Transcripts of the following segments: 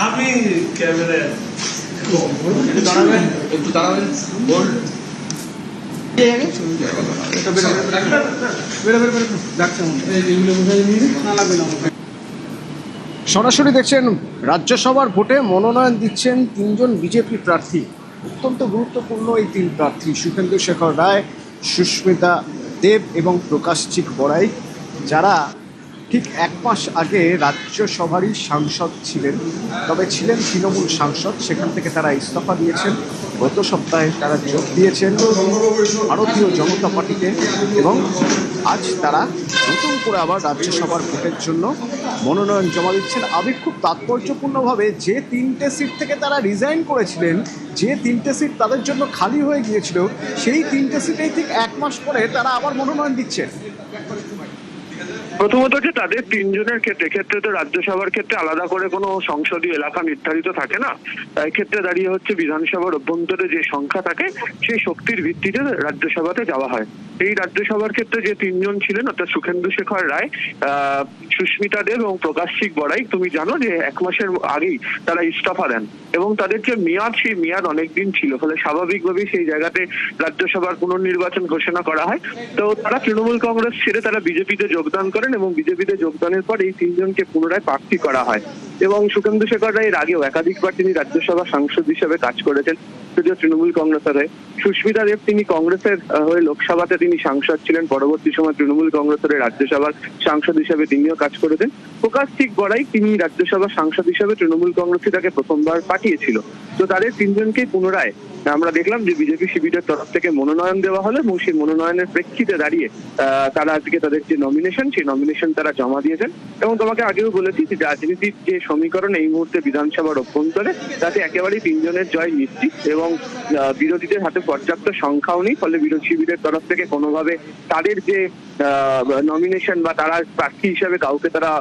আমি ক্যামেরায় একটু দাঁড়াবেন। সরাসরি দেখছেন রাজ্যসভার ভোটে মনোনয়ন দিচ্ছেন তিনজন বিজেপি প্রার্থী। অত্যন্ত গুরুত্বপূর্ণ এই তিন প্রার্থী শুভেন্দু শেখর রায়, সুস্মিতা দেব এবং প্রকাশজিৎ বড়াই, যারা ঠিক এক মাস আগে রাজ্যসভারই সাংসদ ছিলেন, তবে ছিলেন তৃণমূল সাংসদ। সেখান থেকে তারা ইস্তফা দিয়েছেন। গত সপ্তাহে তারা যোগ দিয়েছেন ভারতীয় জনতা পার্টিতে এবং আজ তারা নতুন করে আবার রাজ্যসভার ভোটের জন্য মনোনয়ন জমা দিচ্ছেন। আবির, খুব তাৎপর্যপূর্ণভাবে যে তিনটে সিট থেকে তারা রিজাইন করেছিলেন, যে তিনটে সিট তাদের জন্য খালি হয়ে গিয়েছিল, সেই তিনটে সিটেই ঠিক এক মাস পরে তারা আবার মনোনয়ন দিচ্ছেন। প্রথমত হচ্ছে তাদের তিনজনের ক্ষেত্রে তো রাজ্যসভার ক্ষেত্রে আলাদা করে কোনো সংসদীয় এলাকা নির্ধারিত থাকে না। তাই ক্ষেত্রে দাঁড়িয়ে হচ্ছে বিধানসভার অভ্যন্তরে যে সংখ্যা থাকে সেই শক্তির ভিত্তিতে রাজ্যসভাতে যাওয়া হয়। এই রাজ্যসভার ক্ষেত্রে যে তিনজন ছিলেন, অর্থাৎ সুখেন্দু শেখর রায়, সুস্মিতা দেব এবং প্রকাশজিৎ বড়াই, তুমি জানো যে এক মাসের আগেই তারা ইস্তফা দেন এবং তাদের যে মেয়াদ, সেই মেয়াদ অনেকদিন ছিল, ফলে স্বাভাবিকভাবেই সেই জায়গাতে রাজ্যসভার পুনর্নির্বাচন ঘোষণা করা হয়। তো তারা তৃণমূল কংগ্রেস ছেড়ে তারা বিজেপিতে যোগদান করেন এবং বিজেপিতে যোগদানের পর এই তিনজনকে পুনরায় প্রার্থী করা হয়। এবং সুখেন্দু শেখর রায় এর আগেও একাধিকবার তিনি রাজ্যসভা সাংসদ হিসেবে কাজ করেছেন, যদিও তৃণমূল কংগ্রেসের হয়ে। সুস্মিতা দেব, তিনি কংগ্রেসের হয়ে লোকসভাতে তিনি সাংসদ ছিলেন, পরবর্তী সময় তৃণমূল কংগ্রেসের রাজ্যসভার সাংসদ হিসেবে তিনিও কাজ করেছেন। প্রকাশজিৎ বড়াই, তিনি রাজ্যসভার সাংসদ হিসেবে তৃণমূল কংগ্রেসই তাকে প্রথমবার পাঠিয়েছিল। তো তাদের তিনজনকেই পুনরায় আমরা দেখলাম যে বিজেপি শিবিরের তরফ থেকে মনোনয়ন দেওয়া হলো এবং সেই মনোনয়নের প্রেক্ষিতে দাঁড়িয়ে তারা আজকে তাদের যে নমিনেশন, সেই নমিনেশন তারা জমা দিয়েছেন। এবং তোমাকে আগেও বলেছি যে রাজনীতির যে সমীকরণ এই মুহূর্তে বিধানসভার অভ্যন্তরে, তাতে একেবারেই তিনজনের জয় নিশ্চিত এবং বিরোধীদের হাতে পর্যাপ্ত সংখ্যাও নেই। ফলে বিরোধী শিবিরের তরফ থেকে কোনোভাবে তাদের যে নমিনেশন বা তারা প্রার্থী হিসাবে কাউকে তারা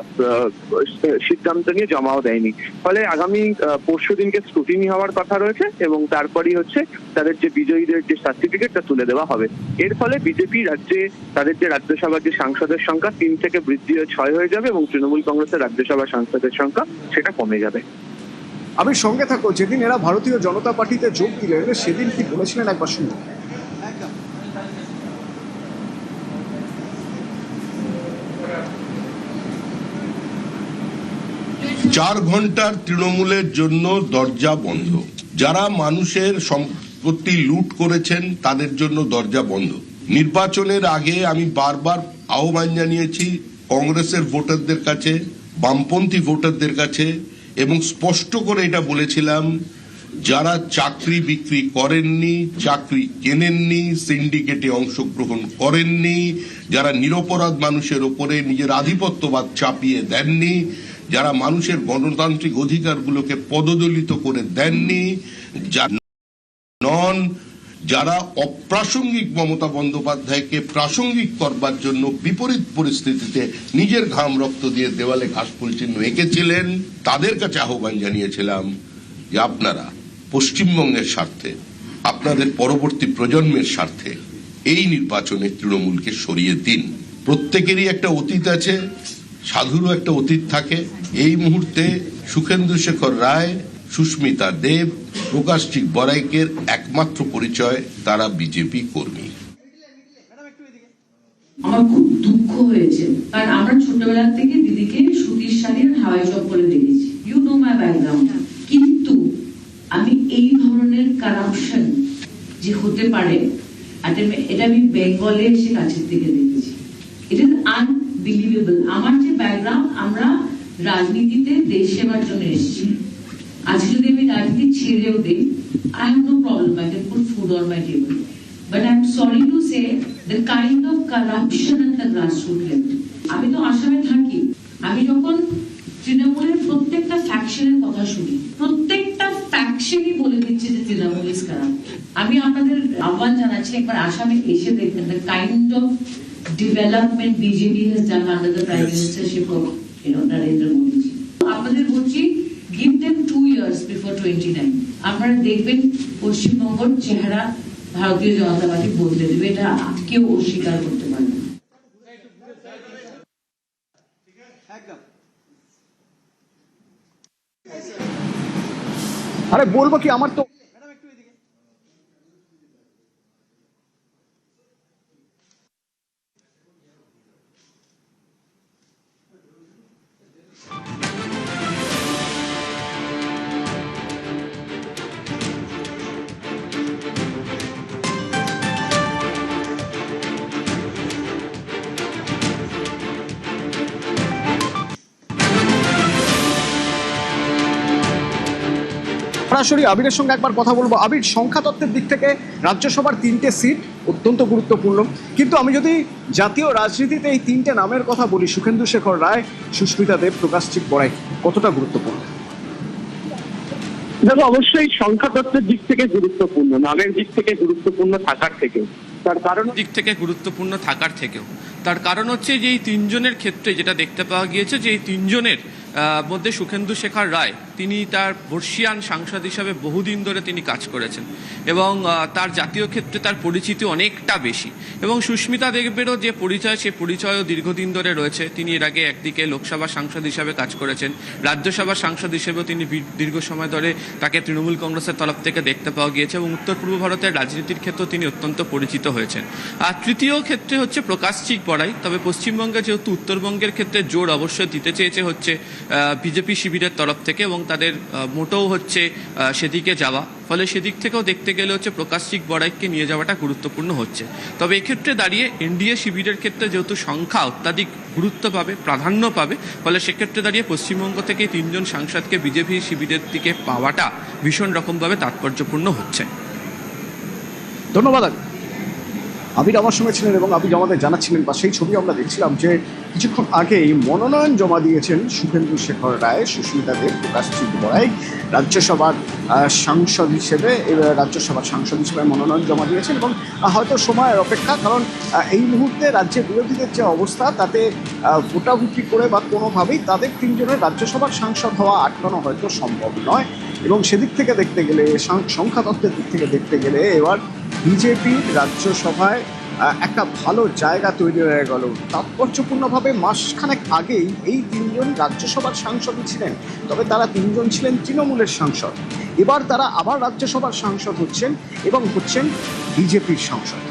সিদ্ধান্ত নিয়ে জমাও দেয়নি। ফলে আগামী পরশু দিনকে স্ক্রুটিনি হওয়ার কথা রয়েছে এবং তারপরই হচ্ছে তাদের যে বিজয়ীদের যে সার্টিফিকেটটা তুলে দেওয়া হবে। এর ফলে বিজেপি রাজ্যে তাদের যে রাজ্যসভার যে সাংসদের সংখ্যা 3 থেকে বৃদ্ধি হয়ে 6 হয়ে যাবে এবং তৃণমূল কংগ্রেসের রাজ্যসভার সাংসদের সংখ্যা সেটা কমে যাবে। আমি সঙ্গে থাকো, যেদিন এরা ভারতীয় জনতা পার্টিতে যোগ দিলেন সেদিন কি বলেছিলেন একবার শুনুন। 4 ঘন্টার তৃণমূলের জন্য দরজা বন্ধ। যারা মানুষের সম্পত্তি লুট করেছেন তাদের জন্য দরজা বন্ধ। নির্বাচনের আগে আমি বারবার আহ্বান জানিয়েছি কংগ্রেসের ভোটারদের কাছে, বামপন্থী ভোটারদের কাছে, এবং স্পষ্ট করে এটা বলেছিলাম, যারা চাকরি বিক্রি করেননি, চাকরি কেনেননি, সিন্ডিকেটে অংশগ্রহণ করেননি, যারা নিরপরাধ মানুষের ওপরে নিজের আধিপত্যবাদ চাপিয়ে দেননি, যারা মানুষের গণতান্ত্রিক অধিকারগুলোকে পদদলিত করে দেননি, যারা অপ্রাসঙ্গিক মমতা বন্দ্যোপাধ্যায়কে প্রাসঙ্গিক করবার জন্য বিপরীত পরিস্থিতিতে নিজের ঘাম রক্ত দিয়ে দেওয়ালে ঘাসফুল চিহ্ন এঁকেছিলেন, তাদের কাছে আহ্বান জানিয়েছিলাম যে আপনারা পশ্চিমবঙ্গের স্বার্থে, আপনাদের পরবর্তী প্রজন্মের স্বার্থে এই নির্বাচনে তৃণমূলকে সরিয়ে দিন। প্রত্যেকেরই একটা অতীত আছে, সাধুরও একটা অতীত থাকে। এই মুহূর্তে সুখেন্দু শেখর রায়, সুস্মিতা দেব, প্রকাশজিৎ বড়াইকের একমাত্র পরিচয় তারা বিজেপি কর্মী। আমার খুব দুঃখ হয়েছে, কারণ আমরা ছোটবেলা থেকে দিদিকে সুতির শাড়ির হাওয়াই চপ্পলে দেখেছি। You know my background. কিন্তু আমি এই ধরনের কারাপশন যে হতে পারে এটা আমি বেঙ্গলে এসে কাছের থেকে দেখেছি। It is unbelievable. আমার যে ব্যাকগ্রাউন্ড, আমরা রাজনীতিতে দেশ সেবার জন্য এসেছি। আজকে যদি আমি রাজনীতি ছেড়েও দিই, I have no problem, I can put food on my table. But I'm sorry to say the kind of corruption at the grassroots level. আমি তো আসামে থাকি, আমি যখন তৃণমূলের প্রত্যেকটা ফ্যাকশনের কথা শুনি, প্রত্যেকটা ফ্যাকশনই বলে দিচ্ছে যে তৃণমূল ইজ কারাপ্ট। আমি আপনাদের আহ্বান জানাচ্ছি একবার আসামে এসে দেখবেন the kind of development BJP has done under the Prime Ministership of Narendra Modi ji. আপনাদের বলছি, give them 2 years before 29. আপনারা দেখবেন পশ্চিমবঙ্গের চেহারা ভারতীয় জনতা পার্টি বদলে দেবে, এটা কেউ অস্বীকার করতে পারবে না। আরে বলবো কি, আমার তো সরাসরি আবিরের সঙ্গে একবার কথা বলবো। আবির, সংখ্যা তত্ত্বের দিক থেকে রাজ্যসভার 3টে সিট অত্যন্ত গুরুত্বপূর্ণ, কিন্তু আমি যদি জাতীয় রাজনীতিতে এই 3টে নামের কথা বলি, সুখেন্দু শেখর রায়, সুস্মিতা দেব, প্রকাশচিত বড়াই, কতটা গুরুত্বপূর্ণ? দেখো, অবশ্যই সংখ্যাতত্ত্বের দিক থেকে গুরুত্বপূর্ণ, নামের দিক থেকে গুরুত্বপূর্ণ থাকার থেকে, তার কারণ দিক থেকে গুরুত্বপূর্ণ থাকার থেকেও তার কারণ হচ্ছে যে এই তিনজনের ক্ষেত্রে যেটা দেখতে পাওয়া গিয়েছে যে এই তিনজনের মধ্যে সুখেন্দু শেখর রায় তিনি তার বর্ষিয়ান সাংসদ হিসাবে বহুদিন ধরে তিনি কাজ করেছেন এবং তার জাতীয় ক্ষেত্রে তার পরিচিতি অনেকটা বেশি, এবং সুস্মিতা দেবেরও যে পরিচয় সে পরিচয়ও দীর্ঘদিন ধরে রয়েছে। তিনি এর আগে একদিকে লোকসভা সাংসদ হিসাবে কাজ করেছেন, রাজ্যসভার সাংসদ হিসেবেও তিনি দীর্ঘ সময় ধরে তাকে তৃণমূল কংগ্রেসের তরফ থেকে দেখতে পাওয়া গিয়েছে এবং উত্তর পূর্ব ভারতের রাজনীতির ক্ষেত্রেও তিনি অত্যন্ত পরিচিত হয়েছেন। আর তৃতীয় ক্ষেত্রে হচ্ছে প্রকাশচিত বড়াই। তবে পশ্চিমবঙ্গে যেহেতু উত্তরবঙ্গের ক্ষেত্রে জোর অবশ্যই দিতে চেয়েছে হচ্ছে বিজেপি শিবিরের তরফ থেকে এবং তাদের মোটেও হচ্ছে সেদিকে যাওয়া, ফলে সেদিক থেকেও দেখতে গেলে হচ্ছে প্রকাশচিত বড়াইকে নিয়ে যাওয়াটা গুরুত্বপূর্ণ হচ্ছে। তবে এক্ষেত্রে দাঁড়িয়ে এনডিএ শিবিরের ক্ষেত্রে যেহেতু সংখ্যা অত্যাধিক গুরুত্ব পাবে, প্রাধান্য পাবে, ফলে সেক্ষেত্রে দাঁড়িয়ে পশ্চিমবঙ্গ থেকে 3জন সাংসদকে বিজেপি শিবিরের দিকে পাওয়াটা ভীষণ রকমভাবে তাৎপর্যপূর্ণ হচ্ছে। ধন্যবাদ। আবির আমার সঙ্গে ছিলেন এবং আবির আমাদের জানাচ্ছিলেন, বা সেই ছবি আমরা দেখছিলাম যে কিছুক্ষণ আগেই মনোনয়ন জমা দিয়েছেন সুখেন্দু শেখর রায়, সুস্মিতা দেব, প্রকাশচিত বড়াই রাজ্যসভার সাংসদ হিসেবে মনোনয়ন জমা দিয়েছেন এবং হয়তো সময়ের অপেক্ষা, কারণ এই মুহূর্তে রাজ্যের বিরোধীদের যে অবস্থা তাতে ভোটাভুটি করে বা কোনোভাবেই তাদের 3জনের রাজ্যসভার সাংসদ হওয়া আটকানো হয়তো সম্ভব নয়, এবং সেদিক থেকে দেখতে গেলে, সংখ্যাতত্ত্বের দিক থেকে দেখতে গেলে এবার বিজেপির রাজ্যসভায় একটা ভালো জায়গা তৈরি হয়ে গেল। তাৎপর্যপূর্ণভাবে মাসখানেক আগেই এই 3জন রাজ্যসভার সাংসদই ছিলেন, তবে তারা 3জন ছিলেন তৃণমূলের সাংসদ। এবার তারা আবার রাজ্যসভার সাংসদ হচ্ছেন এবং হচ্ছেন বিজেপির সাংসদ।